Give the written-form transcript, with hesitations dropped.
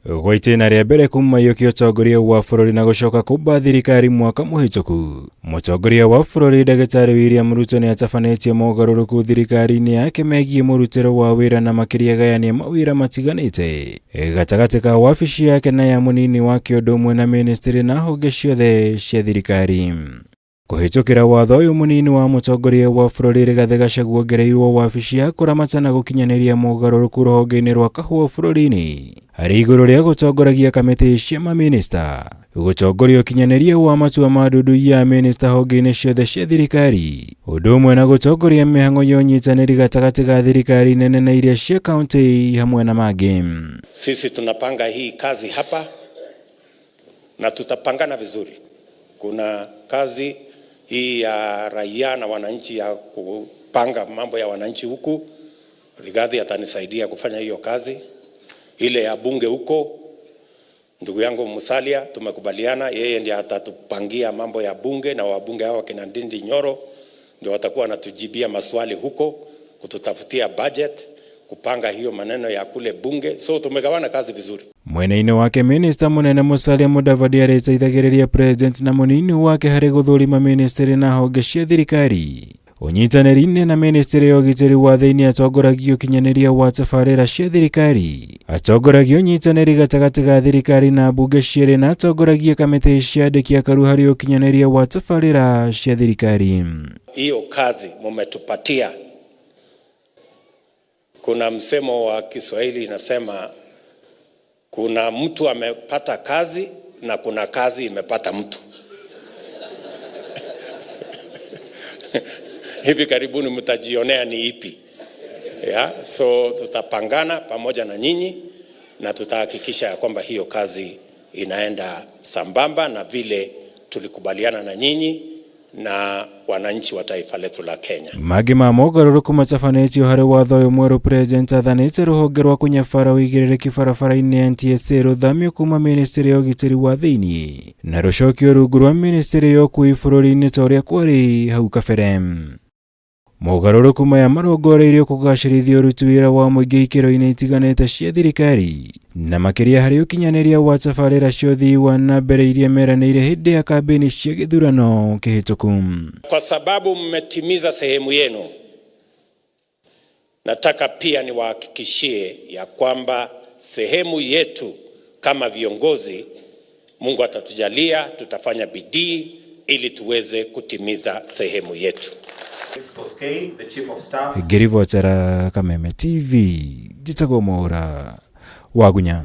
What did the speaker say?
Gwaitena ria mbere kuma yukio utongoria wa bururi na gucoka kumba thirikari mwaka muhituku. Mutongoria wa bururi Ndagĩtarĩ William Ruto ni atabanĩtie mogaruruku thirikari-inĩ yake megiĩ mũrutĩre wa wĩra na makĩria gayania mawĩra matiganĩte gatagatĩ ka wabici yake na ya mũnini wake ũndũ ũmwe na ministry na honge ciothe cia thirikari. Kuhitukira watho uyu munini wa mutongoria wa bururi Rigathĩ Gachagua ongereirwo wabici ya kuramata na gukinyaniria mogaruruku ruhonge-inĩ rwa kahũa bururi-inĩ harĩ igũrũ rĩa gutongoragia kamĩtĩ cia maminista, gutongoria ũkinyanĩria wa matua ma ndundu ya minista honge-inĩ ciothe cia thirikari, ũndũ ũmwe na gutongoria mĩhang'o ya ũnyitanĩri gatagatĩ ga thirikari nene na iria cia kaunti hamwe na mangĩ. Sisi tunapanga hii kazi hapa na tutapangana vizuri. Kuna kazi hii ya raia na wananchi ya kupanga mambo ya wananchi huku. Rigathi atanisaidia kufanya hiyo kazi. Ile ya bunge huko, ndugu yangu Musalia tumekubaliana, yeye ndiye atatupangia mambo ya bunge, na wabunge hao kina Ndindi Nyoro ndio watakuwa wanatujibia maswali huko, kututafutia budget, kupanga hiyo maneno ya kule bunge. So tumegawana kazi vizuri. Mwena-inĩ wake minista munene Musalia Mudavadi arĩteithagĩrĩria president na munini wake harĩ gũthũrima ministry na honge cia thirikari. Ũnyitanĩri-inĩ na ministry ya ũgitĩri wa thĩinĩ atongoragia ũkinyanĩria wa tabarĩra cia thirikari, atongoragia ũnyitanĩri gatagatĩ ga thirikari na mbunge cierĩ, na atongoragia kamĩtĩ cia andĩki a karu harĩ ũkinyanĩria wa tabarĩra cia thirikari. Hiyo kazi mumetupatia. Kuna msemo wa Kiswahili inasema kuna mtu amepata kazi na kuna kazi imepata mtu. Hivi karibuni mtajionea ni ipi. So tutapangana pamoja na nyinyi na tutahakikisha ya kwamba hiyo kazi inaenda sambamba na vile tulikubaliana na nyinyi na wananchi wa taifa letu la Kenya. Magi ma mogaruruku matabanĩtio harĩ watho ũyũ mwerũ president athanĩte rũhonge rwa kũnyabara ũigĩrĩrĩki barabara-inĩ NTSA rũthamio kuma ministry ya ũgitĩri wa thĩinĩ na rũcokio rungu rwa ministry ya ũkui bũrũri-inĩ ta ũrĩa kwarĩ hau kabere. Mogaruruku maya marongoreirio kũgacĩrithia ũruti wĩra wa mũingĩ ikĩro-inĩ itiganĩte cia thirikari na makĩria harĩ ũkinyanĩria wa tabarĩra cia ũthii wa na mbere iria meranĩire hĩndĩ ya kambeni cia gĩthurano kĩhĩtũku. Kwa sababu mmetimiza sehemu yenu, nataka pia niwahakikishie ya kwamba sehemu yetu kama viongozi, Mungu atatujalia, tutafanya bidii ili tuweze kutimiza sehemu yetu. The Chief of Staff. Ngĩribotera Kameme TV, njĩtagwo Mwaura Wagunya.